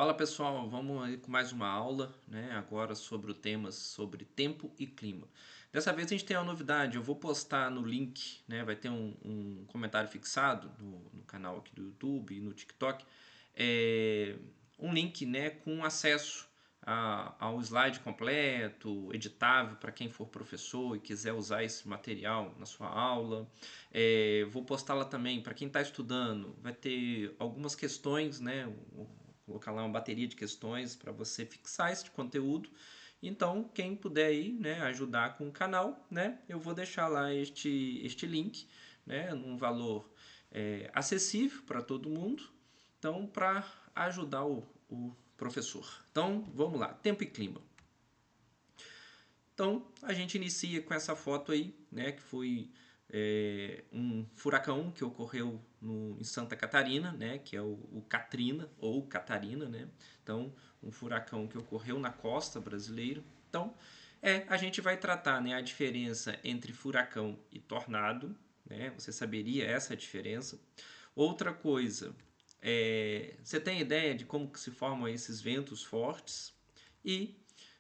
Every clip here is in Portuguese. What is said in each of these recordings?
Fala pessoal, vamos aí com mais uma aula, né? Agora sobre o tema sobre tempo e clima. Dessa vez a gente tem uma novidade, eu vou postar no link, né? Vai ter um comentário fixado no canal aqui do YouTube e no TikTok, é, um link, né, com acesso ao slide completo, editável para quem for professor e quiser usar esse material na sua aula. Vou postar lá também para quem está estudando, vai ter algumas questões, né? Colocar lá uma bateria de questões para você fixar esse conteúdo. Então, quem puder aí, né, ajudar com o canal, né, eu vou deixar lá este link, né, num valor acessível para todo mundo. Então, para ajudar o professor. Então, vamos lá, tempo e clima. Então, a gente inicia com essa foto aí, né, que foi um furacão que ocorreu em Santa Catarina, né, que é o Katrina ou Catarina, né? Então, um furacão que ocorreu na costa brasileira. Então, a gente vai tratar, né, a diferença entre furacão e tornado, né? Você saberia essa diferença? Outra coisa, você tem ideia de como que se formam esses ventos fortes? E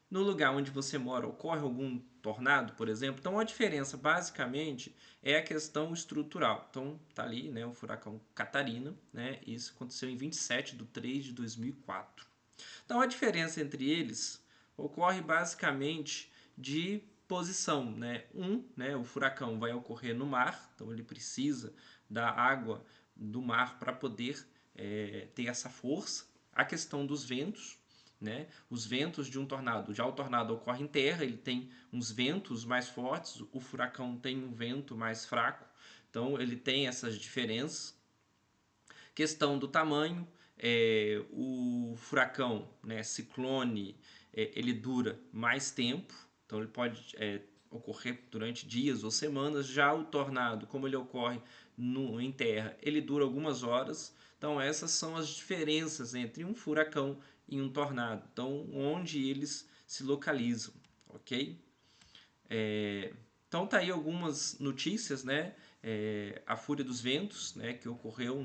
no lugar onde você mora ocorre algum tornado, por exemplo? Então a diferença basicamente é a questão estrutural. Então tá ali, né, o furacão Catarina, né? Isso aconteceu em 27 de 3 de 2004. Então a diferença entre eles ocorre basicamente de posição, né? Né, o furacão vai ocorrer no mar, então ele precisa da água do mar para poder ter essa força. A questão dos ventos, né? Os ventos de um tornado. Já o tornado ocorre em terra, ele tem uns ventos mais fortes, o furacão tem um vento mais fraco, então ele tem essas diferenças. Questão do tamanho, o furacão, né, ciclone, ele dura mais tempo, então ele pode ocorrer durante dias ou semanas. Já o tornado, como ele ocorre em terra, ele dura algumas horas. Então essas são as diferenças entre um furacão e um tornado. Então onde eles se localizam, ok? Então tá aí algumas notícias, né? A fúria dos ventos, né, que ocorreu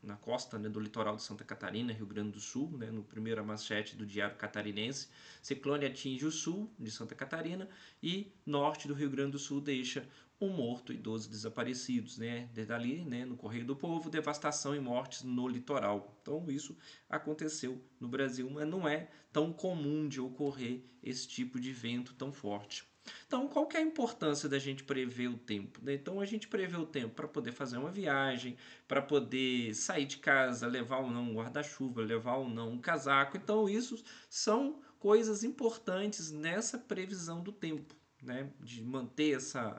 na costa, né, do litoral de Santa Catarina, Rio Grande do Sul, né, no primeiro manchete do Diário Catarinense. Ciclone atinge o sul de Santa Catarina e norte do Rio Grande do Sul deixa um morto e 12 desaparecidos, né? Desde ali, né, no Correio do Povo, devastação e mortes no litoral. Então isso aconteceu no Brasil, mas não é tão comum de ocorrer esse tipo de vento tão forte. Então, qual que é a importância da gente prever o tempo, né? Então, a gente prevê o tempo para poder fazer uma viagem, para poder sair de casa, levar ou não um guarda-chuva, levar ou não um casaco. Então, isso são coisas importantes nessa previsão do tempo, né? De manter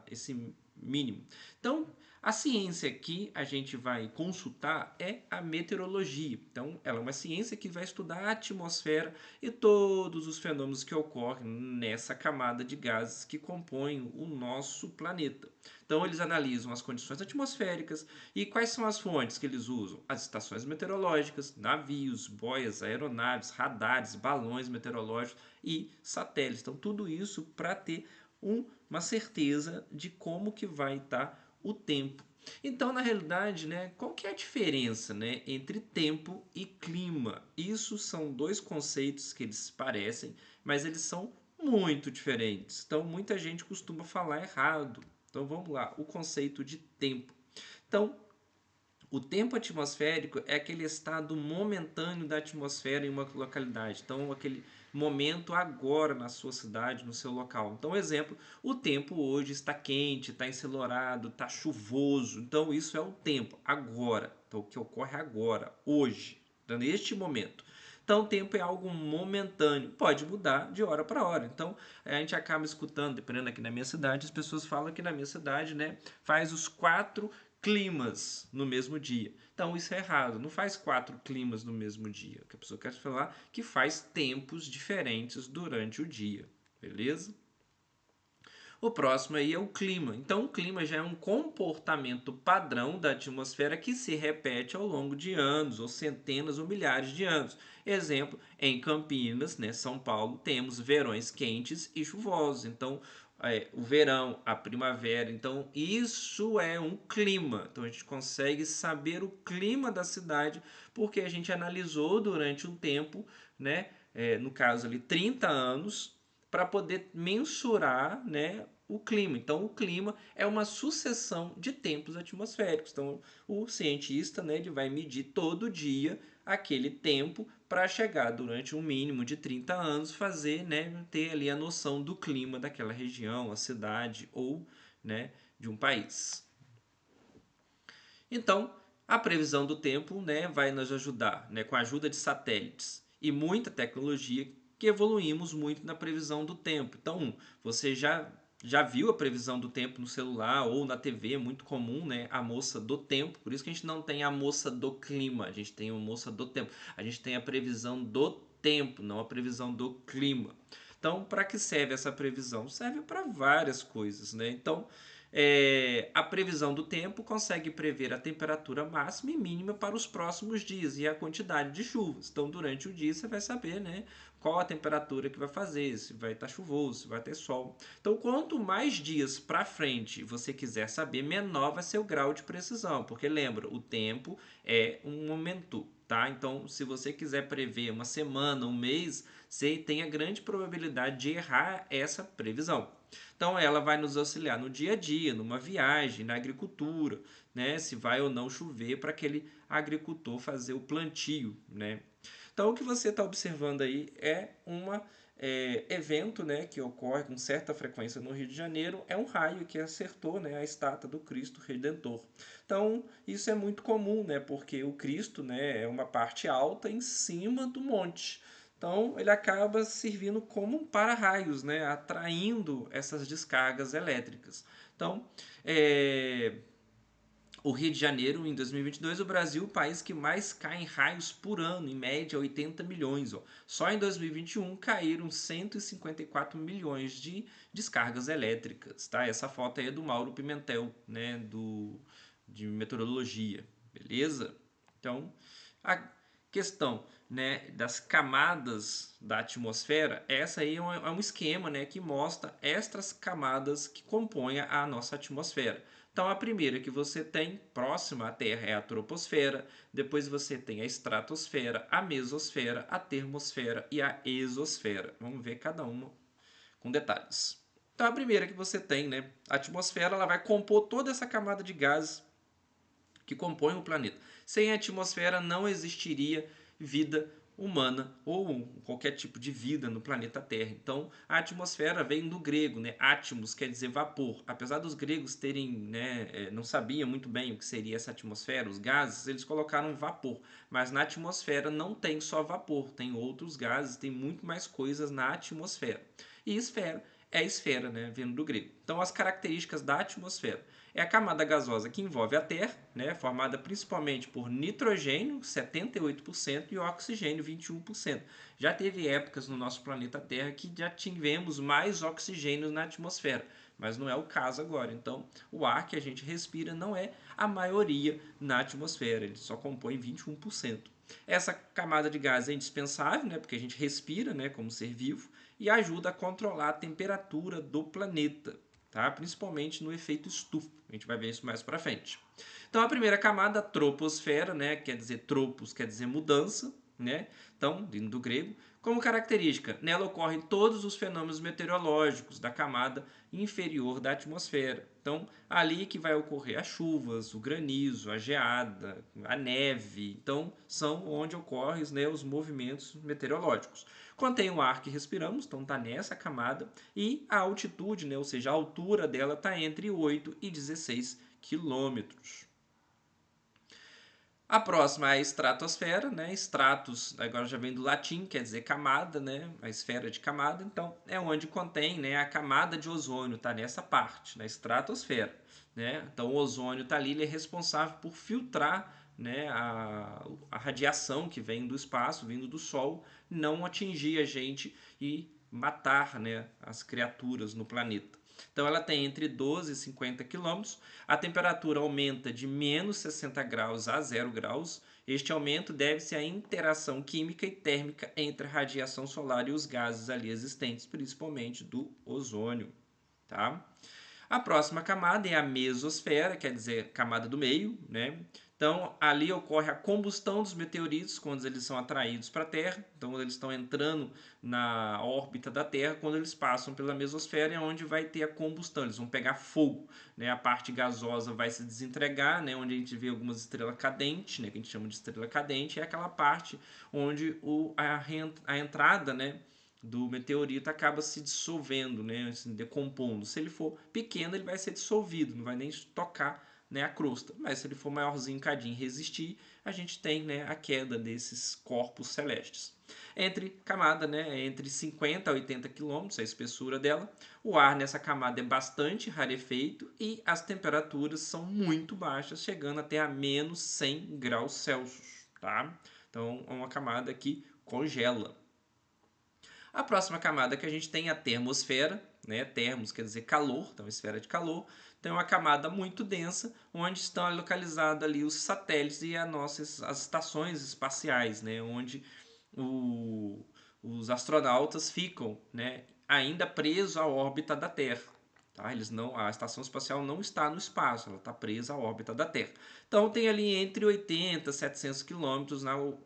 esse mínimo. Então, a ciência que a gente vai consultar é a meteorologia. Então, ela é uma ciência que vai estudar a atmosfera e todos os fenômenos que ocorrem nessa camada de gases que compõem o nosso planeta. Então, eles analisam as condições atmosféricas e quais são as fontes que eles usam? As estações meteorológicas, navios, boias, aeronaves, radares, balões meteorológicos e satélites. Então, tudo isso para ter uma certeza de como que vai estar o tempo. Então, na realidade, né, qual que é a diferença, né, entre tempo e clima? Isso são dois conceitos que eles parecem, mas eles são muito diferentes. Então, muita gente costuma falar errado. Então, vamos lá, o conceito de tempo. Então, o tempo atmosférico é aquele estado momentâneo da atmosfera em uma localidade. Então, aquele momento agora na sua cidade, no seu local. Então, exemplo, o tempo hoje está quente, está ensolarado, está chuvoso. Então, isso é o tempo agora. Então, o que ocorre agora, hoje, neste momento. Então, o tempo é algo momentâneo, pode mudar de hora para hora. Então, a gente acaba escutando, dependendo aqui na minha cidade, as pessoas falam que na minha cidade, né, faz os 4 climas no mesmo dia. Então isso é errado, não faz 4 climas no mesmo dia. O que a pessoa quer falar que faz tempos diferentes durante o dia, beleza? O próximo aí é o clima. Então o clima já é um comportamento padrão da atmosfera que se repete ao longo de anos, ou centenas ou milhares de anos. Exemplo, em Campinas, né, São Paulo, temos verões quentes e chuvosos. Então o verão, a primavera. Então, isso é um clima. Então, a gente consegue saber o clima da cidade porque a gente analisou durante um tempo, né? No caso ali, 30 anos, para poder mensurar, né, o clima. Então, o clima é uma sucessão de tempos atmosféricos. Então, o cientista, né, ele vai medir todo dia aquele tempo para chegar durante um mínimo de 30 anos fazer, né, ter ali a noção do clima daquela região, a cidade ou, né, de um país. Então, a previsão do tempo, né, vai nos ajudar, né, com a ajuda de satélites e muita tecnologia que evoluímos muito na previsão do tempo. Então, você já viu a previsão do tempo no celular ou na TV, é muito comum, né? A moça do tempo. Por isso que a gente não tem a moça do clima, a gente tem a moça do tempo. A gente tem a previsão do tempo, não a previsão do clima. Então, para que serve essa previsão? Serve para várias coisas, né? Então, a previsão do tempo consegue prever a temperatura máxima e mínima para os próximos dias e a quantidade de chuvas. Então, durante o dia, você vai saber, né, qual a temperatura que vai fazer, se vai estar chuvoso, se vai ter sol. Então, quanto mais dias para frente você quiser saber, menor vai ser o grau de precisão, porque lembra, o tempo é um momento, tá? Então, se você quiser prever uma semana, um mês, você tem a grande probabilidade de errar essa previsão. Então, ela vai nos auxiliar no dia a dia, numa viagem, na agricultura, né? Se vai ou não chover para aquele agricultor fazer o plantio, né? Então, o que você está observando aí é um evento, né, que ocorre com certa frequência no Rio de Janeiro, é um raio que acertou, né, a estátua do Cristo Redentor. Então, isso é muito comum, né, porque o Cristo, né, é uma parte alta em cima do monte. Então, ele acaba servindo como um para-raios, né, atraindo essas descargas elétricas. Então, o Rio de Janeiro, em 2022, o Brasil, o país que mais cai em raios por ano, em média 80 milhões. Ó. Só em 2021 caíram 154 milhões de descargas elétricas. Tá? Essa foto aí é do Mauro Pimentel, né, de meteorologia. Beleza? Então, a questão, né, das camadas da atmosfera, essa aí é um esquema, né, que mostra estas camadas que compõem a nossa atmosfera. Então, a primeira que você tem próxima à Terra é a troposfera, depois você tem a estratosfera, a mesosfera, a termosfera e a exosfera. Vamos ver cada uma com detalhes. Então, a primeira que você tem, né, a atmosfera, ela vai compor toda essa camada de gases que compõem o planeta. Sem a atmosfera não existiria vida humana ou qualquer tipo de vida no planeta Terra. Então, a atmosfera vem do grego, né? Atmos quer dizer vapor. Apesar dos gregos terem, né, não sabiam muito bem o que seria essa atmosfera, os gases, eles colocaram vapor. Mas na atmosfera não tem só vapor, tem outros gases, tem muito mais coisas na atmosfera. E esfera é esfera, né, vindo do grego. Então, as características da atmosfera é a camada gasosa que envolve a Terra, né, formada principalmente por nitrogênio, 78%, e oxigênio, 21%. Já teve épocas no nosso planeta Terra que já tivemos mais oxigênio na atmosfera, mas não é o caso agora. Então, o ar que a gente respira não é a maioria na atmosfera, ele só compõe 21%. Essa camada de gás é indispensável, né, porque a gente respira, né, como ser vivo, e ajuda a controlar a temperatura do planeta, tá? Principalmente no efeito estufa. A gente vai ver isso mais para frente. Então a primeira camada, a troposfera, né, quer dizer tropos, quer dizer mudança, né? Então, vindo do grego, como característica, nela ocorrem todos os fenômenos meteorológicos da camada inferior da atmosfera. Então, ali que vai ocorrer as chuvas, o granizo, a geada, a neve. Então, são onde ocorrem, né, os movimentos meteorológicos. Contém o ar que respiramos, então está nessa camada, e a altitude, né, ou seja, a altura dela está entre 8 e 16 quilômetros. A próxima é a estratosfera, né? Stratos, agora já vem do latim, quer dizer camada, né? A esfera de camada, então é onde contém, né, a camada de ozônio, tá nessa parte, na estratosfera, né? Então o ozônio tá ali, ele é responsável por filtrar, né, a radiação que vem do espaço, vindo do Sol, não atingir a gente e matar, né, as criaturas no planeta. Então ela tem entre 12 e 50 quilômetros. A temperatura aumenta de menos 60 graus a 0 graus. Este aumento deve-se à interação química e térmica entre a radiação solar e os gases ali existentes, principalmente do ozônio. tá? A próxima camada é a mesosfera, quer dizer, camada do meio, né? Então, ali ocorre a combustão dos meteoritos quando eles são atraídos para a Terra. Então, eles estão entrando na órbita da Terra, quando eles passam pela mesosfera, é onde vai ter a combustão, eles vão pegar fogo, né? A parte gasosa vai se desentregar, né? Onde a gente vê algumas estrelas cadentes, né? Que a gente chama de estrela cadente, é aquela parte onde a entrada, né? Do meteorito acaba se dissolvendo, né, se decompondo. Se ele for pequeno, ele vai ser dissolvido, não vai nem tocar, né, a crosta. Mas se ele for maiorzinho, cadinho, resistir, a gente tem, né, a queda desses corpos celestes. Entre camada, né, entre 50 a 80 quilômetros, a espessura dela, o ar nessa camada é bastante rarefeito e as temperaturas são muito baixas, chegando até a menos 100 graus Celsius, tá? Então é uma camada que congela. A próxima camada que a gente tem é a termosfera, né? Termos quer dizer calor, então esfera de calor. Então é uma camada muito densa, onde estão localizados ali os satélites e as estações espaciais, né? Onde os astronautas ficam, né? Ainda presos à órbita da Terra. Tá? A estação espacial não está no espaço, ela está presa à órbita da Terra. Então tem ali entre 80 e 700 quilômetros o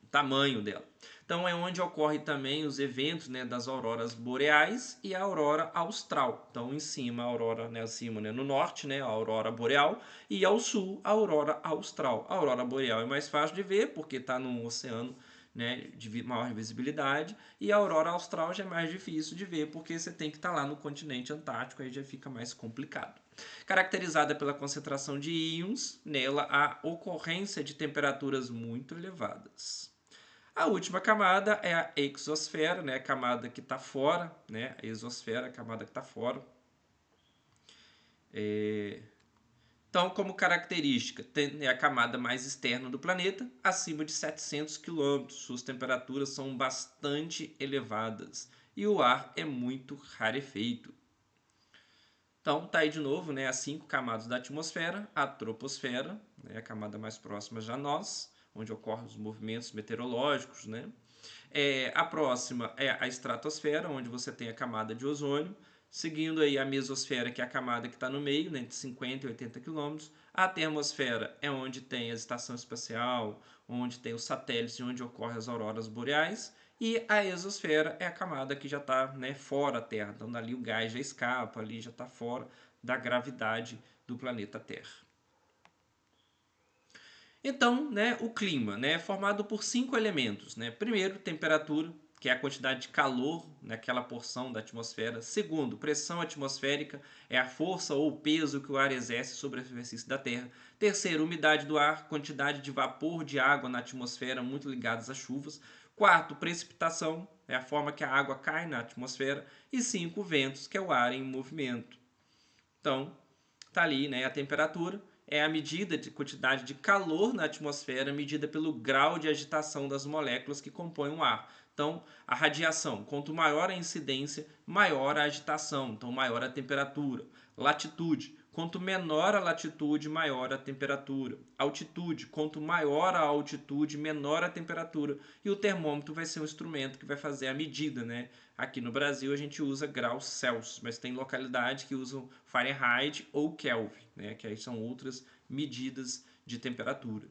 tamanho dela. Então é onde ocorre também os eventos, né, das auroras boreais e a aurora austral. Então em cima a aurora, né, acima, né, no norte, né, a aurora boreal e ao sul a aurora austral. A aurora boreal é mais fácil de ver porque está no oceano, né, de maior visibilidade, e a aurora austral já é mais difícil de ver porque você tem que estar lá no continente antártico, aí já fica mais complicado. Caracterizada pela concentração de íons, nela há ocorrência de temperaturas muito elevadas. A última camada é a exosfera, né? A camada que está fora, né? A exosfera, a camada que está fora. Então, como característica, é a camada mais externa do planeta, acima de 700 quilômetros. Suas temperaturas são bastante elevadas e o ar é muito rarefeito. Então, tá aí de novo, né, as 5 camadas da atmosfera, a troposfera, né, a camada mais próxima já a nós, onde ocorrem os movimentos meteorológicos, né? A próxima é a estratosfera, onde você tem a camada de ozônio, seguindo aí a mesosfera, que é a camada que está no meio, né, entre 50 e 80 quilômetros. A termosfera é onde tem a estação espacial, onde tem os satélites e onde ocorrem as auroras boreais. E a exosfera é a camada que já está, né, fora da Terra. Então, dali o gás já escapa, ali já está fora da gravidade do planeta Terra. Então, né, o clima, né, é formado por 5 elementos, né? Primeiro, temperatura, que é a quantidade de calor naquela porção da atmosfera. Segundo, pressão atmosférica, é a força ou o peso que o ar exerce sobre a superfície da Terra. Terceiro, umidade do ar, quantidade de vapor de água na atmosfera, muito ligados às chuvas. Quarto, precipitação, é a forma que a água cai na atmosfera. E 5, ventos, que é o ar em movimento. Então, tá ali, né, a temperatura é a medida de quantidade de calor na atmosfera medida pelo grau de agitação das moléculas que compõem o ar. Então, a radiação, quanto maior a incidência, maior a agitação, então maior a temperatura. Latitude, quanto menor a latitude, maior a temperatura. Altitude, quanto maior a altitude, menor a temperatura. E o termômetro vai ser um instrumento que vai fazer a medida, né? Aqui no Brasil a gente usa graus Celsius, mas tem localidade que usam Fahrenheit ou Kelvin, né? Que aí são outras medidas de temperatura.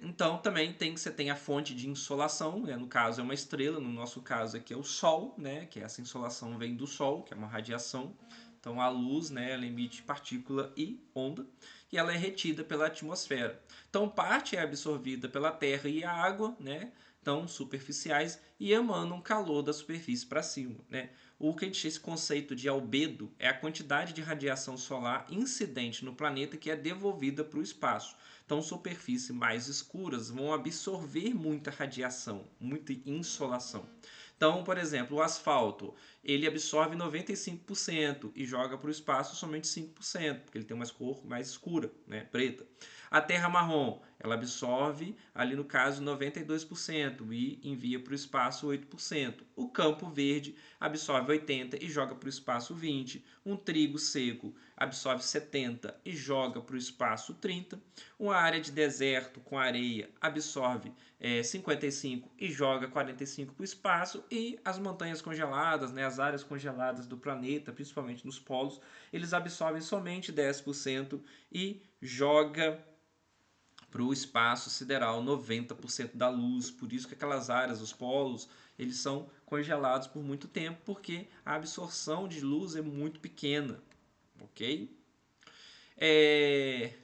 Então também você tem a fonte de insolação, né? No caso é uma estrela, no nosso caso aqui é o Sol, né? Que essa insolação vem do Sol, que é uma radiação. Então a luz, né, ela emite partícula e onda e ela é retida pela atmosfera. Então parte é absorvida pela Terra e a água, né? Então superficiais e emanam calor da superfície para cima, né? Esse conceito de albedo é a quantidade de radiação solar incidente no planeta que é devolvida para o espaço. Então, superfícies mais escuras vão absorver muita radiação, muita insolação. Então, por exemplo, o asfalto, ele absorve 95% e joga para o espaço somente 5%, porque ele tem uma cor mais escura, né, preta. A terra marrom, ela absorve, ali no caso, 92% e envia para o espaço 8%. O campo verde absorve 80% e joga para o espaço 20%. Um trigo seco absorve 70% e joga para o espaço 30%. Uma área de deserto com areia absorve 55% e joga 45% para o espaço. E as montanhas congeladas, né, as áreas congeladas do planeta, principalmente nos polos, eles absorvem somente 10% e joga para o espaço sideral 90% da luz. Por isso que aquelas áreas, os polos, eles são congelados por muito tempo, porque a absorção de luz é muito pequena, ok?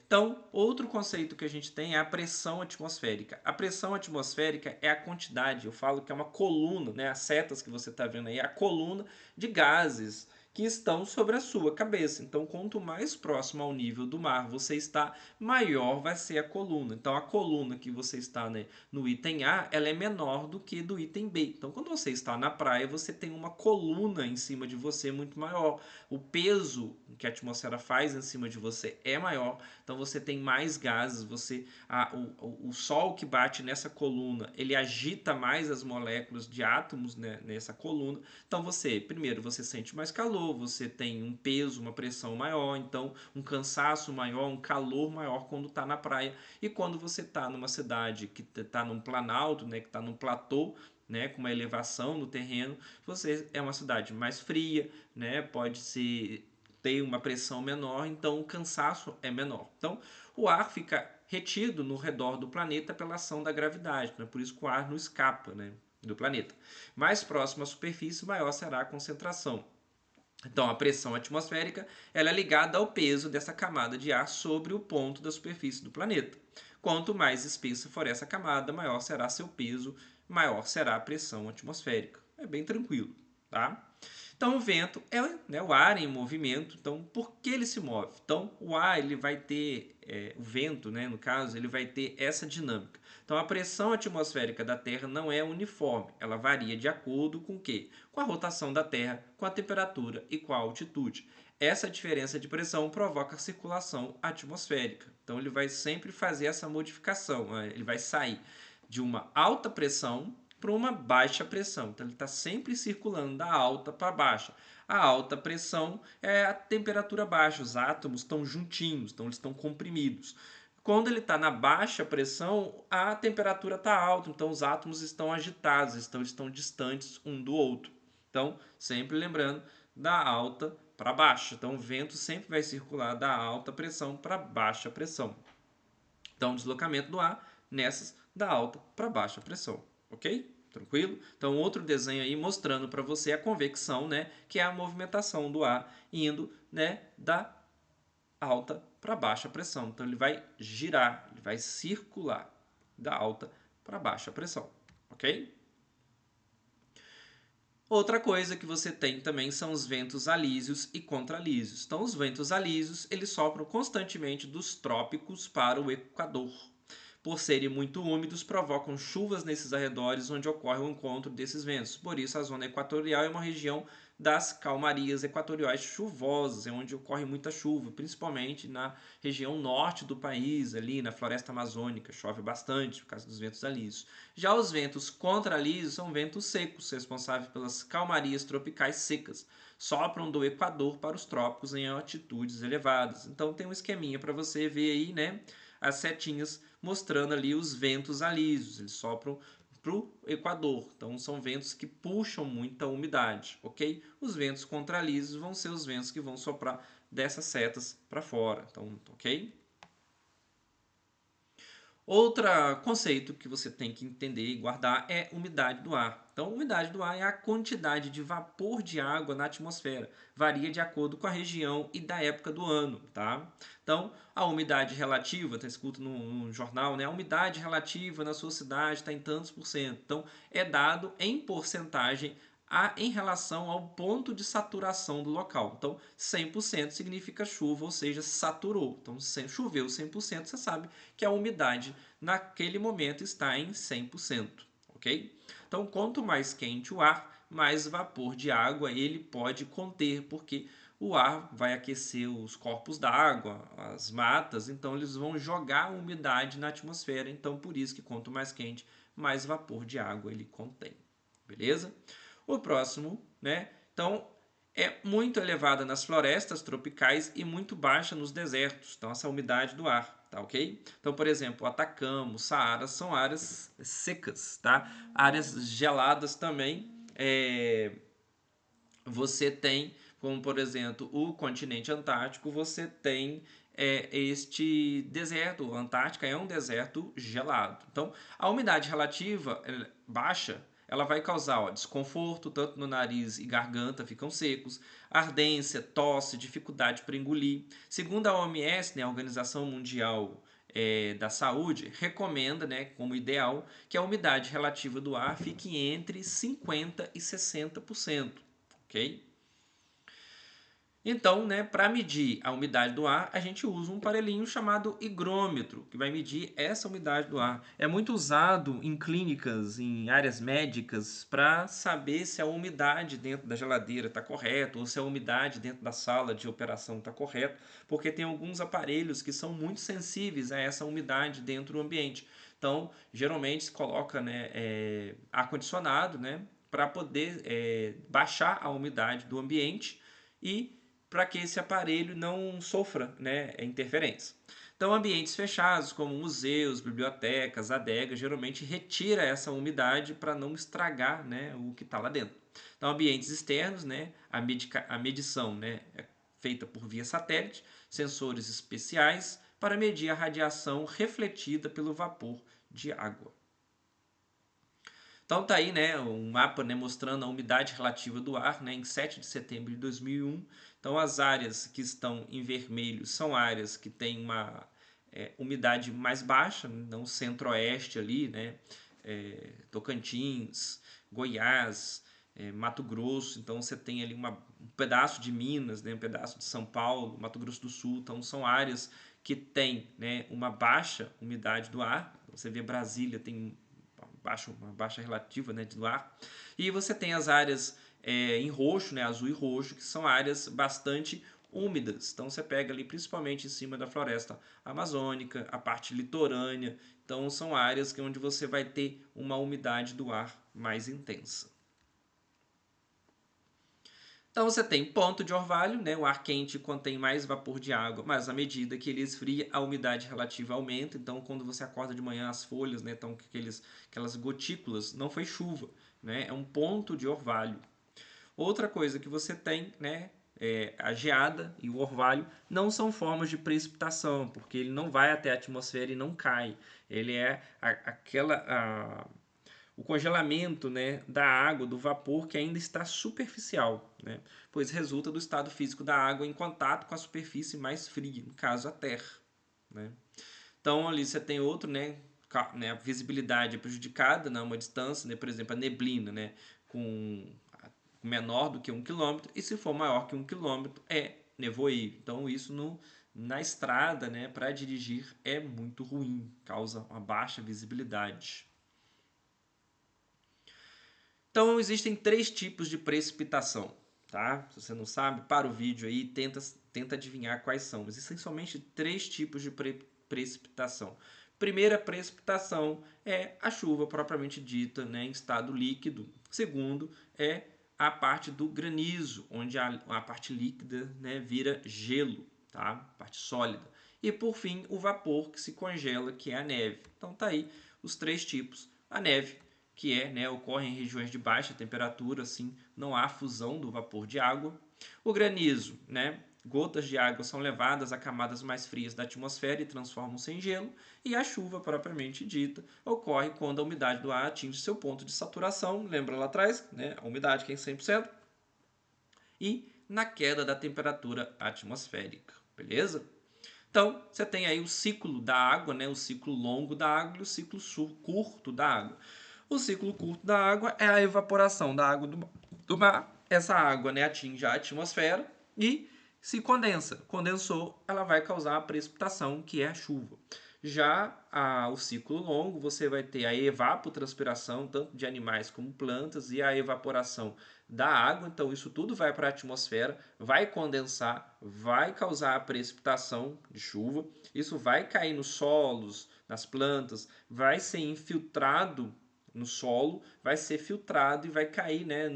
Então, outro conceito que a gente tem é a pressão atmosférica. A pressão atmosférica é a quantidade, eu falo que é uma coluna, né? As setas que você está vendo aí, é a coluna de gases que estão sobre a sua cabeça. Então, quanto mais próximo ao nível do mar você está, maior vai ser a coluna. Então, a coluna que você está, né, no item A, ela é menor do que do item B. Então, quando você está na praia, você tem uma coluna em cima de você muito maior. O peso que a atmosfera faz em cima de você é maior, então você tem mais gases, o sol que bate nessa coluna, ele agita mais as moléculas de átomos, né, nessa coluna, então primeiro você sente mais calor, você tem um peso, uma pressão maior, então um cansaço maior, um calor maior quando está na praia, e quando você está numa cidade que está num planalto, né, que está num platô, né, com uma elevação no terreno, você é uma cidade mais fria, né, ter uma pressão menor, então o cansaço é menor. Então o ar fica retido no redor do planeta pela ação da gravidade, né, por isso que o ar não escapa, né, do planeta. Mais próximo à superfície, maior será a concentração. Então, a pressão atmosférica ela é ligada ao peso dessa camada de ar sobre o ponto da superfície do planeta. Quanto mais espessa for essa camada, maior será seu peso, maior será a pressão atmosférica. É bem tranquilo, tá? Então, o vento é, né, o ar em movimento. Então, por que ele se move? Então, o ar ele vai ter, o vento, né, no caso, ele vai ter essa dinâmica. Então, a pressão atmosférica da Terra não é uniforme. Ela varia de acordo com o quê? Com a rotação da Terra, com a temperatura e com a altitude. Essa diferença de pressão provoca circulação atmosférica. Então, ele vai sempre fazer essa modificação. Ele vai sair de uma alta pressão para uma baixa pressão. Então ele está sempre circulando da alta para baixa. A alta pressão é a temperatura baixa, os átomos estão juntinhos, então eles estão comprimidos. Quando ele está na baixa pressão, a temperatura está alta, então os átomos estão agitados, estão distantes um do outro. Então, sempre lembrando da alta para baixa. Então, o vento sempre vai circular da alta pressão para baixa pressão. Então, deslocamento do ar nessas da alta para baixa pressão, ok? Tranquilo? Então, outro desenho aí mostrando para você a convecção, né, que é a movimentação do ar indo, né, da alta para baixa pressão. Então, ele vai girar, ele vai circular da alta para baixa pressão, ok? Outra coisa que você tem também são os ventos alísios e contralísios. Então, os ventos alísios, eles sopram constantemente dos trópicos para o Equador. Por serem muito úmidos, provocam chuvas nesses arredores onde ocorre o encontro desses ventos. Por isso, a zona equatorial é uma região das calmarias equatoriais chuvosas, é onde ocorre muita chuva, principalmente na região norte do país, ali na floresta amazônica, chove bastante por causa dos ventos alísios. Já os ventos contralísios são ventos secos, responsáveis pelas calmarias tropicais secas. Sopram do Equador para os trópicos em altitudes elevadas. Então tem um esqueminha para você ver aí, né? As setinhas mostrando ali os ventos alísios. Eles sopram para o Equador. Então são ventos que puxam muita umidade, ok? Os ventos contralísios vão ser os ventos que vão soprar dessas setas para fora. Então, ok? Outro conceito que você tem que entender e guardar é umidade do ar. Então, umidade do ar é a quantidade de vapor de água na atmosfera. Varia de acordo com a região e da época do ano, tá? Então, a umidade relativa, está escrito no jornal, né? A umidade relativa na sua cidade está em tantos por cento. Então, é dado em porcentagem em relação ao ponto de saturação do local. Então, 100% significa chuva, ou seja, saturou. Então, se choveu 100%, você sabe que a umidade naquele momento está em 100%, ok? Então, quanto mais quente o ar, mais vapor de água ele pode conter, porque o ar vai aquecer os corpos d'água, as matas, então eles vão jogar a umidade na atmosfera. Então, por isso que quanto mais quente, mais vapor de água ele contém. Beleza? O próximo, né? Então, é muito elevada nas florestas tropicais e muito baixa nos desertos. Então, essa umidade do ar, tá ok? Então, por exemplo, o Atacama, o Saara são áreas secas, tá? Áreas geladas também, você tem, como por exemplo o continente antártico, você tem este deserto. A Antártica é um deserto gelado. Então, a umidade relativa baixa, ela vai causar desconforto, tanto no nariz e garganta ficam secos, ardência, tosse, dificuldade para engolir. Segundo a OMS, né, a Organização Mundial da Saúde, recomenda, né, como ideal, que a umidade relativa do ar fique entre 50% e 60%. Ok? Então, né, para medir a umidade do ar, a gente usa um aparelhinho chamado higrômetro, que vai medir essa umidade do ar. É muito usado em clínicas, em áreas médicas, para saber se a umidade dentro da geladeira está correta ou se a umidade dentro da sala de operação está correta, porque tem alguns aparelhos que são muito sensíveis a essa umidade dentro do ambiente. Então, geralmente se coloca, né, ar-condicionado, né, para poder baixar a umidade do ambiente e para que esse aparelho não sofra, né, interferência. Então, ambientes fechados, como museus, bibliotecas, adegas, geralmente retira essa umidade para não estragar, né, o que está lá dentro. Então, ambientes externos, né, a medição, né, é feita por via satélite, sensores especiais para medir a radiação refletida pelo vapor de água. Então tá aí, né, um mapa, né, mostrando a umidade relativa do ar, né, em 7 de setembro de 2001. Então as áreas que estão em vermelho são áreas que têm uma umidade mais baixa, no centro-oeste ali, né, Tocantins, Goiás, Mato Grosso. Então você tem ali um pedaço de Minas, né, um pedaço de São Paulo, Mato Grosso do Sul. Então são áreas que têm, né, uma baixa umidade do ar. Você vê Brasília tem uma baixa relativa, né, do ar. E você tem as áreas em roxo, né, azul e roxo, que são áreas bastante úmidas. Então você pega ali principalmente em cima da floresta amazônica, a parte litorânea. Então são áreas onde você vai ter uma umidade do ar mais intensa. Então você tem ponto de orvalho, né? O ar quente contém mais vapor de água, mas à medida que ele esfria, a umidade relativa aumenta. Então, quando você acorda de manhã, as folhas, né, estão com aquelas gotículas, não foi chuva, né? É um ponto de orvalho. Outra coisa que você tem, né, a geada e o orvalho não são formas de precipitação, porque ele não vai até a atmosfera e não cai. Ele é o congelamento, né, da água, do vapor que ainda está superficial, né, pois resulta do estado físico da água em contato com a superfície mais fria, no caso a terra. Né. Então ali você tem outro, né, a visibilidade é prejudicada, né, uma distância, né, por exemplo, a neblina, né, com menor do que 1 km, e se for maior que 1 km é nevoeiro. Então isso na estrada, né, para dirigir é muito ruim, causa uma baixa visibilidade. Então existem 3 tipos de precipitação, tá? Se você não sabe, para o vídeo aí, tenta adivinhar quais são. Existem somente 3 tipos de precipitação. Primeira precipitação é a chuva propriamente dita, né, em estado líquido. Segundo é a parte do granizo, onde a parte líquida, né, vira gelo, tá? Parte sólida. E por fim, o vapor que se congela, que é a neve. Então tá aí os 3 tipos. A neve, que né, ocorre em regiões de baixa temperatura, assim, não há fusão do vapor de água. O granizo, né, gotas de água são levadas a camadas mais frias da atmosfera e transformam-se em gelo. E a chuva, propriamente dita, ocorre quando a umidade do ar atinge seu ponto de saturação, lembra lá atrás, né, a umidade que é em 100%, e na queda da temperatura atmosférica, beleza? Então, você tem aí o ciclo da água, né, o ciclo longo da água e o ciclo curto da água. O ciclo curto da água é a evaporação da água do mar. Essa água, né, atinge a atmosfera e se condensa. Condensou, ela vai causar a precipitação, que é a chuva. Já o ciclo longo, você vai ter a evapotranspiração, tanto de animais como plantas, e a evaporação da água. Então, isso tudo vai para a atmosfera, vai condensar, vai causar a precipitação de chuva. Isso vai cair nos solos, nas plantas, vai ser infiltrado no solo, vai ser filtrado e vai cair, né,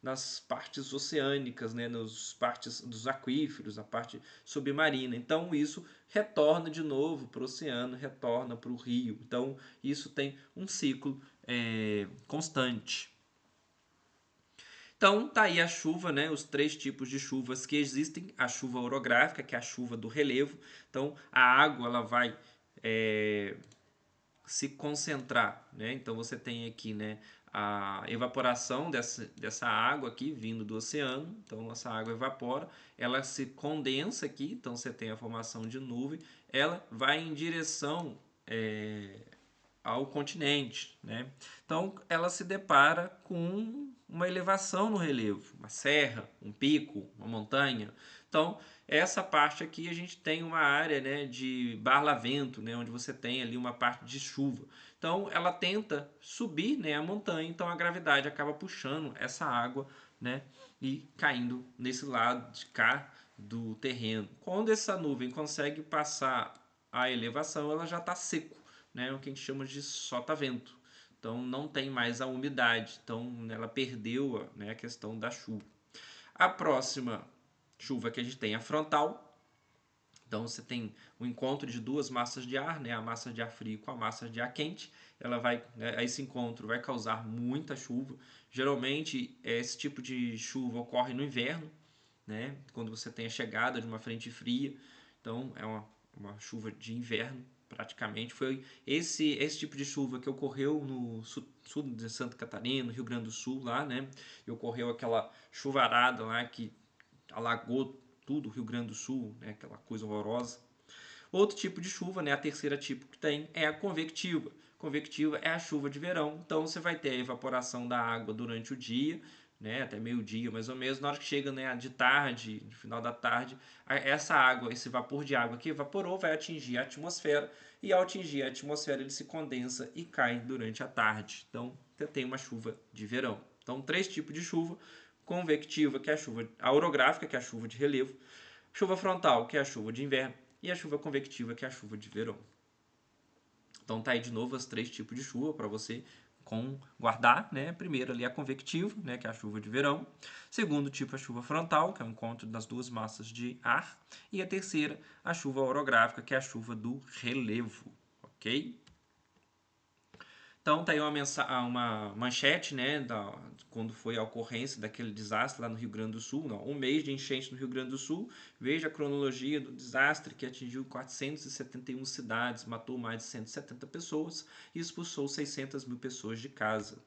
nas partes oceânicas, né, nas partes dos aquíferos, a parte submarina. Então isso retorna de novo para o oceano, retorna para o rio. Então isso tem um ciclo constante. Então, tá aí a chuva, né? Os três tipos de chuvas que existem. A chuva orográfica, que é a chuva do relevo. Então, a água ela vai se concentrar, né? Então, você tem aqui, né, a evaporação dessa água aqui vindo do oceano. Então, essa água evapora, ela se condensa aqui. Então, você tem a formação de nuvem. Ela vai em direção ao continente, né? Então ela se depara com uma elevação no relevo, uma serra, um pico, uma montanha. Então essa parte aqui a gente tem uma área, né, de barlavento, né, onde você tem ali uma parte de chuva. Então ela tenta subir, né, a montanha, então a gravidade acaba puxando essa água, né, e caindo nesse lado de cá do terreno. Quando essa nuvem consegue passar a elevação, ela já está seco, né, o que a gente chama de sotavento. Então não tem mais a umidade, então ela perdeu, né, a questão da chuva. A próxima chuva que a gente tem é a frontal. Então você tem o encontro de duas massas de ar, né, a massa de ar frio com a massa de ar quente. Ela vai, né, esse encontro vai causar muita chuva. Geralmente esse tipo de chuva ocorre no inverno, né, quando você tem a chegada de uma frente fria. Então é uma chuva de inverno praticamente. Foi esse tipo de chuva que ocorreu no sul de Santa Catarina, no Rio Grande do Sul lá, né? E ocorreu aquela chuvarada lá que alagou tudo o Rio Grande do Sul, né? Aquela coisa horrorosa. Outro tipo de chuva, né, a terceira tipo que tem, é a convectiva. Convectiva é a chuva de verão, então você vai ter a evaporação da água durante o dia, né, até meio-dia mais ou menos. Na hora que chega, né, de tarde, no final da tarde, essa água, esse vapor de água que evaporou vai atingir a atmosfera, e ao atingir a atmosfera ele se condensa e cai durante a tarde. Então você tem uma chuva de verão. Então três tipos de chuva: convectiva, que é a chuva, a orográfica, que é a chuva de relevo; chuva frontal, que é a chuva de inverno; e a chuva convectiva, que é a chuva de verão. Então tá aí de novo os três tipos de chuva para você guardar, né? Primeiro ali a convectiva, né, que é a chuva de verão. Segundo tipo a chuva frontal, que é o encontro das duas massas de ar. E a terceira, a chuva orográfica, que é a chuva do relevo, ok? Então tá aí uma manchete, né, quando foi a ocorrência daquele desastre lá no Rio Grande do Sul, não, um mês de enchente no Rio Grande do Sul. Veja a cronologia do desastre, que atingiu 471 cidades, matou mais de 170 pessoas e expulsou 600 mil pessoas de casa.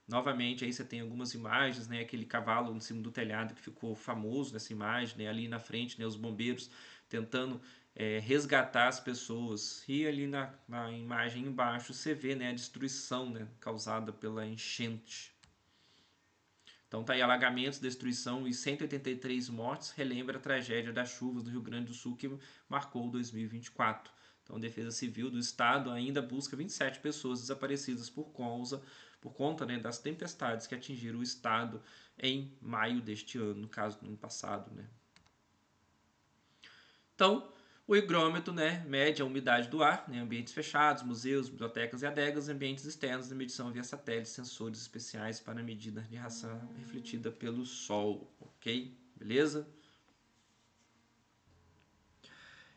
Novamente aí você tem algumas imagens, né, aquele cavalo em cima do telhado que ficou famoso nessa imagem, né, ali na frente, né, os bombeiros tentando resgatar as pessoas. E ali na imagem embaixo você vê, né, a destruição, né, causada pela enchente. Então tá aí: alagamentos, destruição e 183 mortes relembra a tragédia das chuvas do Rio Grande do Sul que marcou 2024. Então a Defesa Civil do Estado ainda busca 27 pessoas desaparecidas por conta, né, das tempestades que atingiram o estado em maio deste ano, no caso do ano passado, né. Então, o higrômetro, né, mede a umidade do ar, né, ambientes fechados, museus, bibliotecas e adegas; ambientes externos, de medição via satélite, sensores especiais para medida de radiação refletida pelo Sol, ok? Beleza?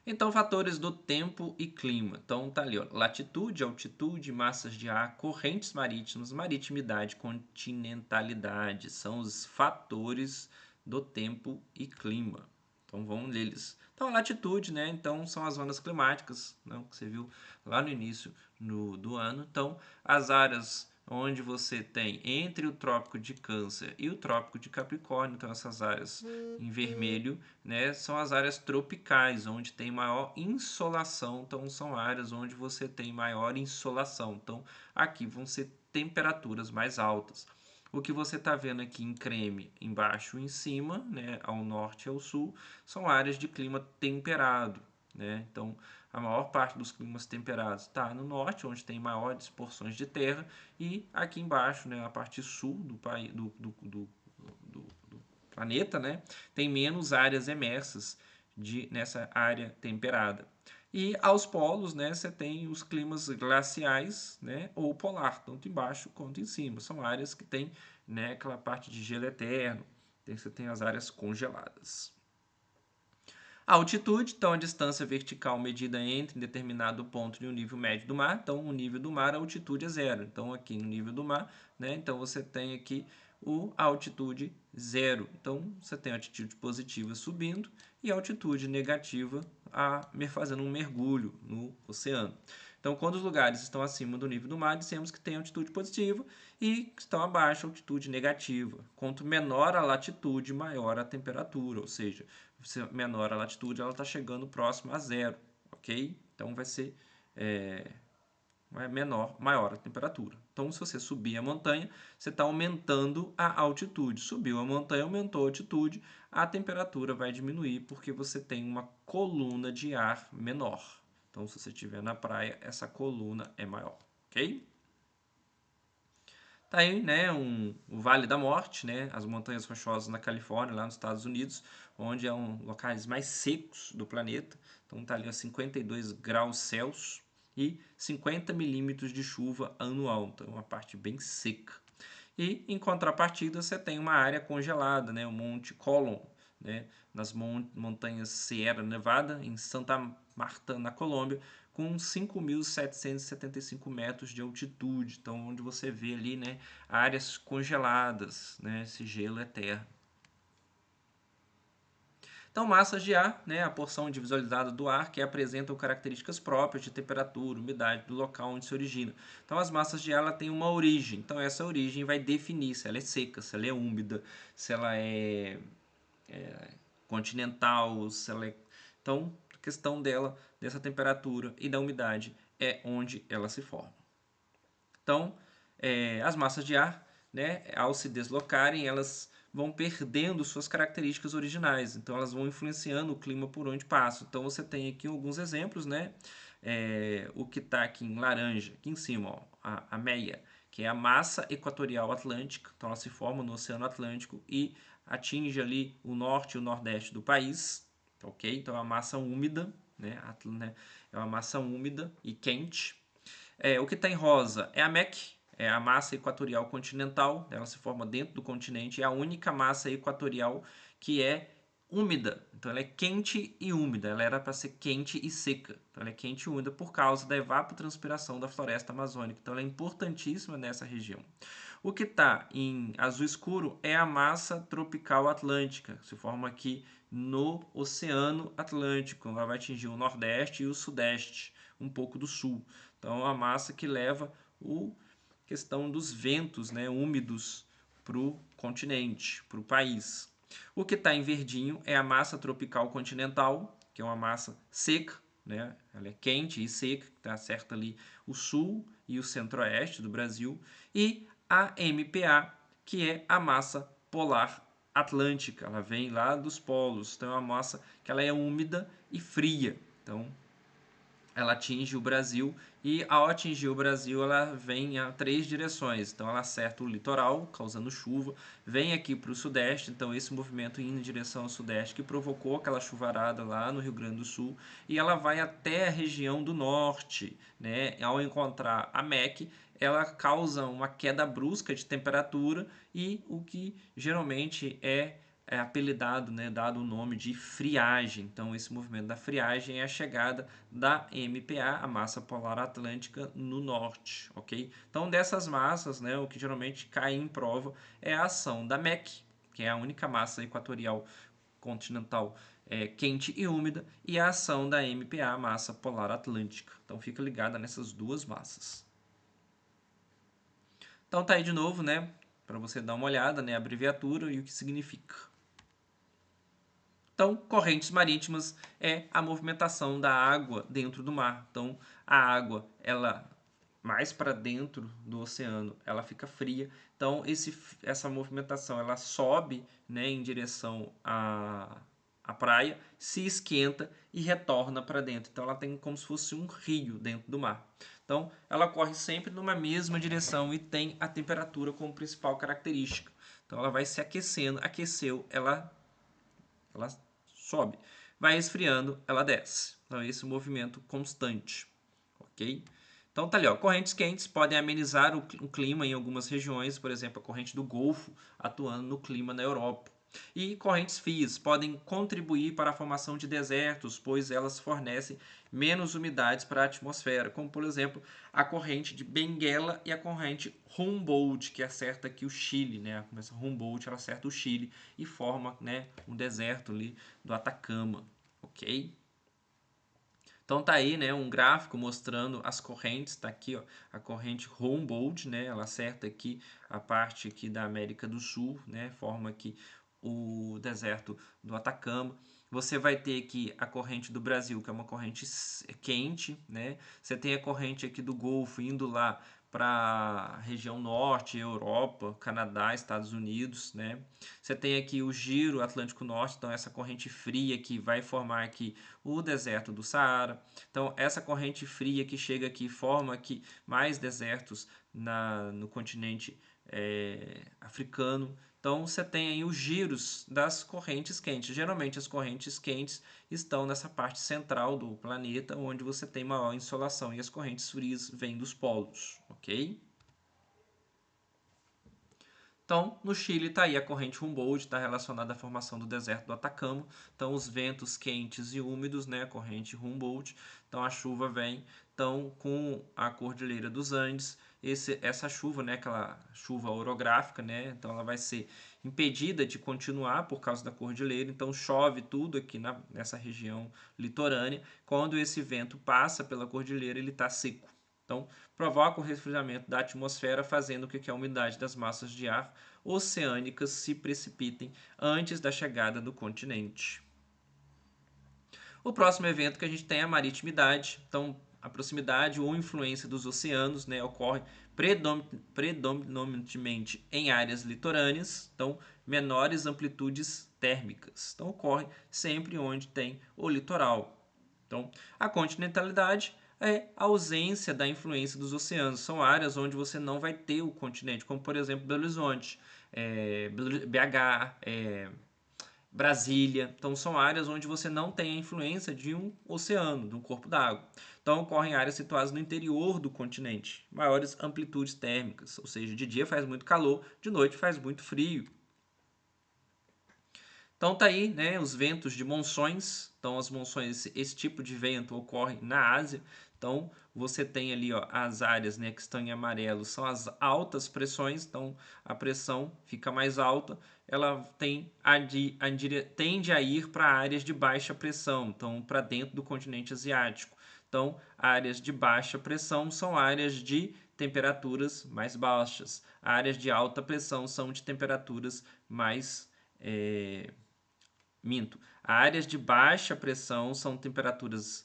Então, fatores do tempo e clima. Então, tá ali, ó: latitude, altitude, massas de ar, correntes marítimas, maritimidade, continentalidade. São os fatores do tempo e clima. Então, vamos neles. Então, a latitude, né? Então, são as zonas climáticas, né, que você viu lá no início do ano. Então, as áreas onde você tem entre o Trópico de Câncer e o Trópico de Capricórnio, então essas áreas em vermelho, né, são as áreas tropicais, onde tem maior insolação. Então são áreas onde você tem maior insolação. Então aqui vão ser temperaturas mais altas. O que você está vendo aqui em creme embaixo e em cima, né, ao norte e ao sul, são áreas de clima temperado, né? Então a maior parte dos climas temperados está no norte, onde tem maiores porções de terra, e aqui embaixo, né, a parte sul do planeta, né, tem menos áreas emersas nessa área temperada. E aos polos, né, você tem os climas glaciais, né, ou polar, tanto embaixo quanto em cima. São áreas que tem, né, aquela parte de gelo eterno. Você tem as áreas congeladas. A altitude, então, a distância vertical medida entre determinado ponto e o nível médio do mar. Então, o nível do mar, a altitude é zero. Então, aqui no nível do mar, né, então você tem aqui a altitude zero. Então, você tem a altitude positiva subindo e a altitude negativa fazendo um mergulho no oceano. Então, quando os lugares estão acima do nível do mar, dizemos que tem altitude positiva e estão abaixo, altitude negativa. Quanto menor a latitude, maior a temperatura, ou seja, menor a latitude, ela está chegando próximo a zero, ok? Então, vai ser maior a temperatura. Então, se você subir a montanha, você está aumentando a altitude. Subiu a montanha, aumentou a altitude, a temperatura vai diminuir porque você tem uma coluna de ar menor. Então, se você estiver na praia, essa coluna é maior, ok? Tá aí, né, o Vale da Morte, né, as montanhas rochosas na Califórnia, lá nos Estados Unidos, onde é um dos locais mais secos do planeta. Então, tá ali a 52 graus Celsius e 50 milímetros de chuva anual. Então, é uma parte bem seca. E, em contrapartida, você tem uma área congelada, né, o Monte Colon, né, nas montanhas Sierra Nevada, em Santa Marta, na Colômbia, com 5.775 metros de altitude. Então, onde você vê ali, né, áreas congeladas, né, esse gelo é terra. Então, massas de ar, né, a porção individualizada do ar que apresentam características próprias de temperatura, umidade do local onde se origina. Então, as massas de ar ela tem uma origem. Então, essa origem vai definir se ela é seca, se ela é úmida, se ela é continental, se ela é... Então, a questão dela, dessa temperatura e da umidade, é onde ela se forma. Então, as massas de ar, né, ao se deslocarem, elas vão perdendo suas características originais. Então, elas vão influenciando o clima por onde passam. Então, você tem aqui alguns exemplos, né? O que está aqui em laranja, aqui em cima, ó, a meia, que é a massa equatorial atlântica. Então, ela se forma no Oceano Atlântico e atinge ali o norte e o nordeste do país. Ok? Então, é uma massa úmida, né? É uma massa úmida e quente. O que está em rosa é a MEC, é a massa equatorial continental, ela se forma dentro do continente, é a única massa equatorial que é úmida. Então ela é quente e úmida, ela era para ser quente e seca. Então ela é quente e úmida por causa da evapotranspiração da floresta amazônica. Então ela é importantíssima nessa região. O que está em azul escuro é a massa tropical atlântica, se forma aqui no Oceano Atlântico. Ela vai atingir o Nordeste e o Sudeste, um pouco do Sul. Então, é uma massa que leva a questão dos ventos, né, úmidos para o continente, para o país. O que está em verdinho é a massa tropical continental, que é uma massa seca, né? Ela é quente e seca, está certo ali o sul e o centro-oeste do Brasil. E a MPA, que é a massa polar atlântica, ela vem lá dos polos, então é uma massa que ela é úmida e fria. Então, ela atinge o Brasil e ao atingir o Brasil ela vem a 3 direções. Então ela acerta o litoral, causando chuva, vem aqui para o sudeste, então esse movimento indo em direção ao sudeste que provocou aquela chuvarada lá no Rio Grande do Sul e ela vai até a região do norte, né? Ao encontrar a MEC, ela causa uma queda brusca de temperatura e o que geralmente é apelidado, né, dado o nome de friagem. Então, esse movimento da friagem é a chegada da MPA, a massa polar atlântica, no norte, ok? Então, dessas massas, né, o que geralmente cai em prova é a ação da MEC, que é a única massa equatorial continental quente e úmida, e a ação da MPA, a massa polar atlântica. Então, fica ligada nessas duas massas. Então, tá aí de novo, né, para você dar uma olhada, né, a abreviatura e o que significa. Então, correntes marítimas é a movimentação da água dentro do mar. Então, a água, ela mais para dentro do oceano, ela fica fria. Então, essa movimentação, ela sobe, né, em direção à praia, se esquenta e retorna para dentro. Então, ela tem como se fosse um rio dentro do mar. Então, ela corre sempre numa mesma direção e tem a temperatura como principal característica. Então, ela vai se aquecendo, aqueceu, ela sobe. Vai esfriando, ela desce. Então, esse movimento constante, ok? Então, tá ali, ó. Correntes quentes podem amenizar o clima em algumas regiões, por exemplo, a corrente do Golfo atuando no clima na Europa, E correntes frias podem contribuir para a formação de desertos, pois elas fornecem menos umidades para a atmosfera, como por exemplo a corrente de Benguela e a corrente Humboldt, que acerta aqui o Chile, né? Essa Humboldt ela acerta o Chile e forma, né, um deserto ali do Atacama, ok? Então tá aí, né, um gráfico mostrando as correntes, tá aqui, ó, a corrente Humboldt, né, ela acerta aqui a parte aqui da América do Sul, né, forma aqui o deserto do Atacama. Você vai ter aqui a corrente do Brasil, que é uma corrente quente, né? Você tem a corrente aqui do Golfo indo lá para a região norte, Europa, Canadá, Estados Unidos, né? Você tem aqui o giro Atlântico Norte, então essa corrente fria que vai formar aqui o deserto do Saara. Então essa corrente fria que chega aqui forma aqui mais desertos no continente africano. Então você tem aí os giros das correntes quentes. Geralmente as correntes quentes estão nessa parte central do planeta, onde você tem maior insolação, e as correntes frias vêm dos polos, ok? Então, no Chile está aí a corrente Humboldt, está relacionada à formação do deserto do Atacama. Então, os ventos quentes e úmidos, né, a corrente Humboldt. Então, a chuva vem. Então, com a Cordilheira dos Andes, essa chuva, né, aquela chuva orográfica, né, então ela vai ser impedida de continuar por causa da cordilheira. Então, chove tudo aqui nessa região litorânea. Quando esse vento passa pela cordilheira, ele está seco. Então, provoca o resfriamento da atmosfera, fazendo com que a umidade das massas de ar oceânicas se precipitem antes da chegada do continente. O próximo evento que a gente tem é a maritimidade. Então, a proximidade ou influência dos oceanos, né, ocorre predominantemente em áreas litorâneas, então menores amplitudes térmicas. Então, ocorre sempre onde tem o litoral. Então, a continentalidade é a ausência da influência dos oceanos. São áreas onde você não vai ter o continente, como por exemplo Belo Horizonte, BH, Brasília. Então são áreas onde você não tem a influência de um oceano, de um corpo d'água. Então ocorrem áreas situadas no interior do continente, maiores amplitudes térmicas, ou seja, de dia faz muito calor, de noite faz muito frio. Então tá aí, né, os ventos de monções. Então as monções, esse tipo de vento ocorre na Ásia. Então você tem ali, ó, as áreas, né, que estão em amarelo, são as altas pressões. Então a pressão fica mais alta, ela tende a ir para áreas de baixa pressão, então para dentro do continente asiático. Então áreas de baixa pressão são áreas de temperaturas mais baixas. Áreas de alta pressão são de temperaturas mais Minto. Áreas de baixa pressão são temperaturas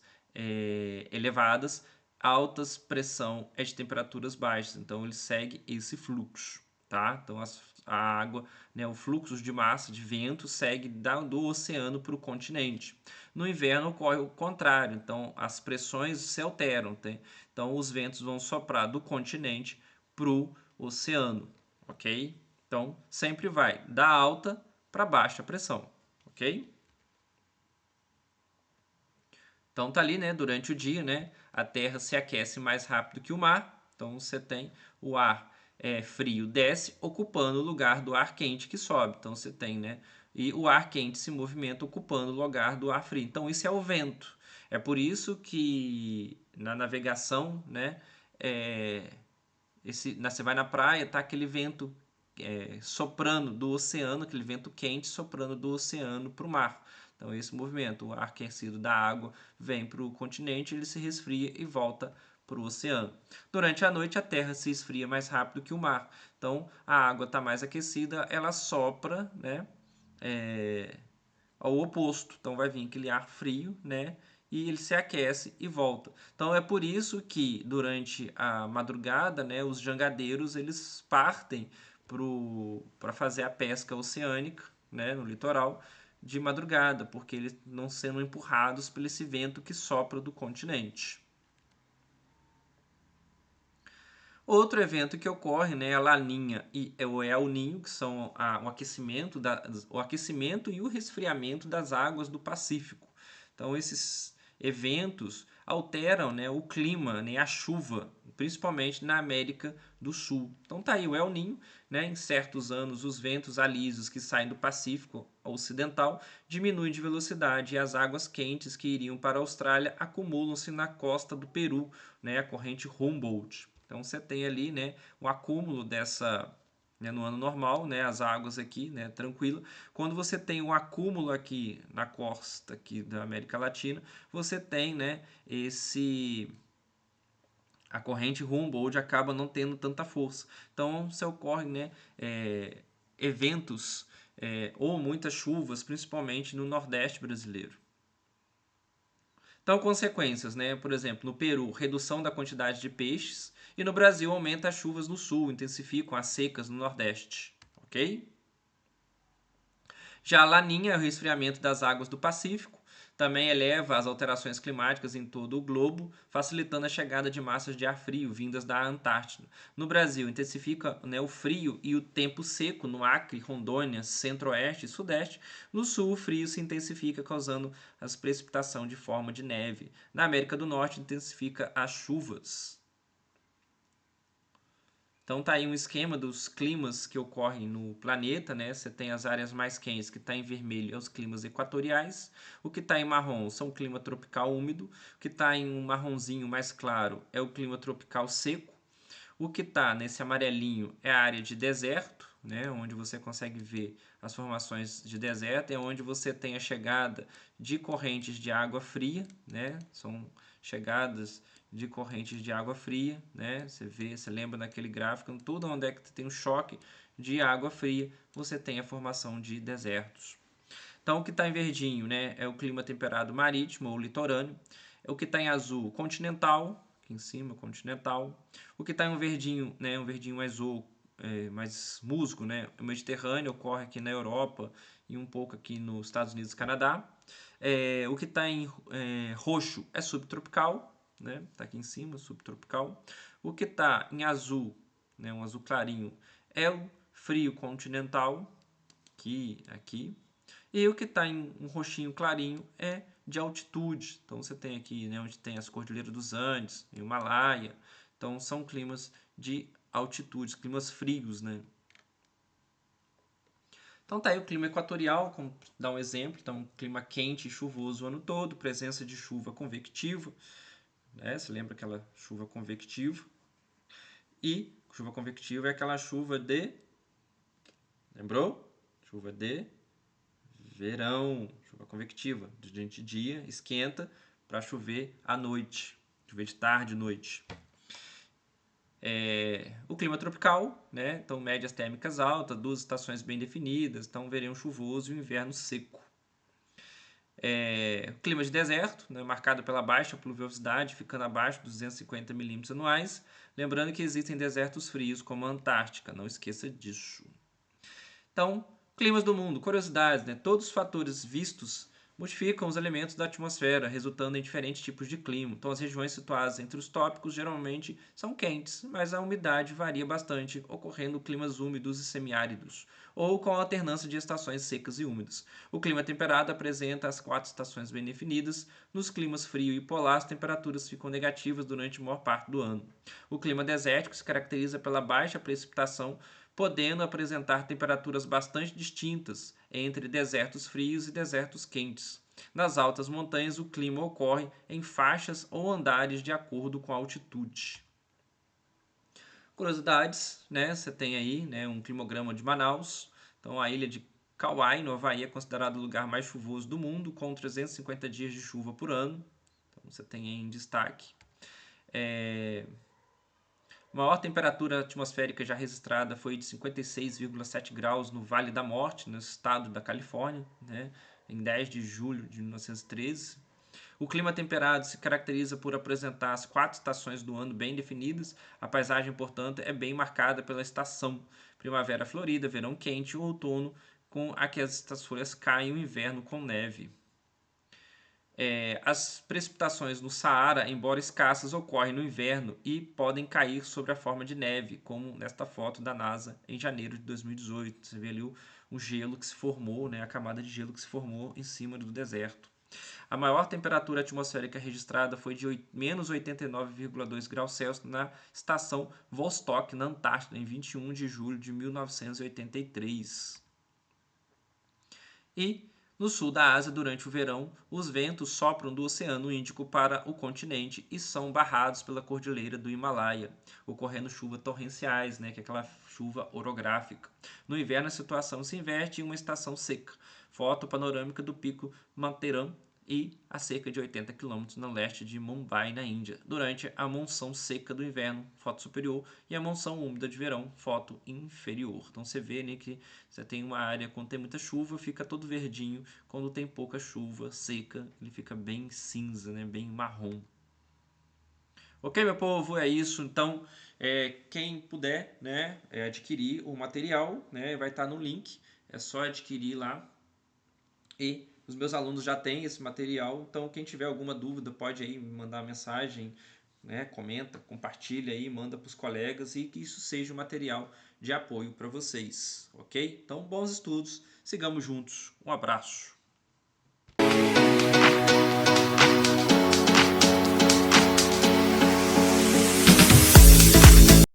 elevadas, altas pressão é de temperaturas baixas. Então ele segue esse fluxo, tá? Então a água, né, o fluxo de massa de vento segue do oceano para o continente. No inverno ocorre o contrário, então as pressões se alteram, tá? Então os ventos vão soprar do continente para o oceano, ok? Então sempre vai da alta para baixa pressão. Ok? Então tá ali, né? Durante o dia, né? A Terra se aquece mais rápido que o mar. Então você tem o ar frio desce, ocupando o lugar do ar quente que sobe. Então você tem, né? E o ar quente se movimenta ocupando o lugar do ar frio. Então isso é o vento. É por isso que na navegação, né? Você vai na praia, tá aquele vento soprando do oceano, aquele vento quente soprando do oceano para o mar. Então, esse movimento, o ar aquecido da água vem para o continente, ele se resfria e volta para o oceano. Durante a noite, a Terra se esfria mais rápido que o mar. Então, a água está mais aquecida, ela sopra, né, ao oposto. Então, vai vir aquele ar frio, né, e ele se aquece e volta. Então, é por isso que durante a madrugada, né, os jangadeiros eles partem para fazer a pesca oceânica, né, no litoral, de madrugada, porque eles não sendo empurrados por esse vento que sopra do continente. Outro evento que ocorre, né, é a Laninha e o El Ninho, que são o aquecimento e o resfriamento das águas do Pacífico. Então, esses eventos alteram, né, o clima, né, a chuva, principalmente na América do Sul. Então tá aí o El Niño, né, em certos anos os ventos alísios que saem do Pacífico Ocidental diminuem de velocidade e as águas quentes que iriam para a Austrália acumulam-se na costa do Peru, né, a corrente Humboldt. Então você tem ali, né, o acúmulo dessa, né, no ano normal, né, as águas aqui, né, tranquilo. Quando você tem um acúmulo aqui na costa aqui da América Latina, você tem, né, a corrente Humboldt acaba não tendo tanta força. Então, se ocorre, né, eventos ou muitas chuvas, principalmente no Nordeste brasileiro. Então, consequências, né? Por exemplo, no Peru, redução da quantidade de peixes e no Brasil aumenta as chuvas no sul, intensificam as secas no Nordeste, ok? Já a Laninha é o resfriamento das águas do Pacífico, também eleva as alterações climáticas em todo o globo, facilitando a chegada de massas de ar frio vindas da Antártida. No Brasil, intensifica, né, o frio e o tempo seco no Acre, Rondônia, Centro-Oeste e Sudeste. No Sul, o frio se intensifica, causando as precipitações de forma de neve. Na América do Norte, intensifica as chuvas. Então tá aí um esquema dos climas que ocorrem no planeta, né? Você tem as áreas mais quentes que está em vermelho, é os climas equatoriais. O que está em marrom são o clima tropical úmido. O que está em um marronzinho mais claro é o clima tropical seco. O que está nesse amarelinho é a área de deserto, né? Onde você consegue ver as formações de deserto, é onde você tem a chegada de correntes de água fria, né? São chegadas de correntes de água fria, né? Você vê, você lembra naquele gráfico, tudo onde é que tem um choque de água fria, você tem a formação de desertos. Então, o que está em verdinho, né, é o clima temperado marítimo ou litorâneo. O que está em azul, continental, aqui em cima, continental. O que está em um verdinho, né, um verdinho azul, mais musgo, né, o Mediterrâneo, ocorre aqui na Europa e um pouco aqui nos Estados Unidos e Canadá. O que está em roxo é subtropical, né, está aqui em cima, subtropical. O que está em azul, né, um azul clarinho, é o frio continental, aqui. E o que está em um roxinho clarinho é de altitude. Então você tem aqui, né, onde tem as Cordilheiras dos Andes, o Himalaia. Então são climas de altitude, climas frios, né? Então tá aí o clima equatorial, como dar um exemplo, então clima quente e chuvoso o ano todo, presença de chuva convectiva, né? Você lembra aquela chuva convectiva? E chuva convectiva é aquela chuva de, lembrou? Chuva de verão, chuva convectiva. Durante o dia esquenta para chover à noite, chover de tarde e noite. O clima tropical, né? Então médias térmicas altas, duas estações bem definidas, então verão chuvoso e o inverno seco. Clima de deserto, né? Marcado pela baixa pluviosidade, ficando abaixo dos 250 milímetros anuais. Lembrando que existem desertos frios como a Antártica, não esqueça disso. Então, climas do mundo, curiosidades, né? Todos os fatores vistos modificam os elementos da atmosfera, resultando em diferentes tipos de clima. Então, as regiões situadas entre os tópicos geralmente são quentes, mas a umidade varia bastante, ocorrendo climas úmidos e semiáridos, ou com a alternância de estações secas e úmidas. O clima temperado apresenta as 4 estações bem definidas. Nos climas frio e polar, as temperaturas ficam negativas durante a maior parte do ano. O clima desértico se caracteriza pela baixa precipitação, podendo apresentar temperaturas bastante distintas entre desertos frios e desertos quentes. Nas altas montanhas, o clima ocorre em faixas ou andares de acordo com a altitude. Curiosidades, né? Você tem aí, né, um climograma de Manaus. Então, a ilha de Kauai, no Havaí, é considerado o lugar mais chuvoso do mundo, com 350 dias de chuva por ano. Então, você tem aí em destaque. A maior temperatura atmosférica já registrada foi de 56,7 graus no Vale da Morte, no estado da Califórnia, né, em 10 de julho de 1913. O clima temperado se caracteriza por apresentar as 4 estações do ano bem definidas. A paisagem, portanto, é bem marcada pela estação primavera florida, verão quente e outono, com a que as folhas caem, o inverno com neve. As precipitações no Saara, embora escassas, ocorrem no inverno e podem cair sob a forma de neve, como nesta foto da NASA em janeiro de 2018. Você vê ali o gelo que se formou, né, a camada de gelo que se formou em cima do deserto. A maior temperatura atmosférica registrada foi de menos 89,2 graus Celsius na estação Vostok, na Antártida, em 21 de julho de 1983. E no sul da Ásia, durante o verão, os ventos sopram do Oceano Índico para o continente e são barrados pela cordilheira do Himalaia, ocorrendo chuvas torrenciais, né, que é aquela chuva orográfica. No inverno, a situação se inverte em uma estação seca. Foto panorâmica do pico Matterhorn e a cerca de 80 quilômetros no leste de Mumbai, na Índia, durante a monção seca do inverno, foto superior, e a monção úmida de verão, foto inferior. Então você vê, né, que você tem uma área, quando tem muita chuva, fica todo verdinho, quando tem pouca chuva seca, ele fica bem cinza, né, bem marrom. Ok, meu povo, é isso. Então, quem puder, né, adquirir o material, né, vai estar no link, é só adquirir lá. E os meus alunos já têm esse material, então quem tiver alguma dúvida pode aí me mandar uma mensagem, né? Comenta, compartilha aí, manda para os colegas e que isso seja um material de apoio para vocês, ok? Então, bons estudos, sigamos juntos. Um abraço.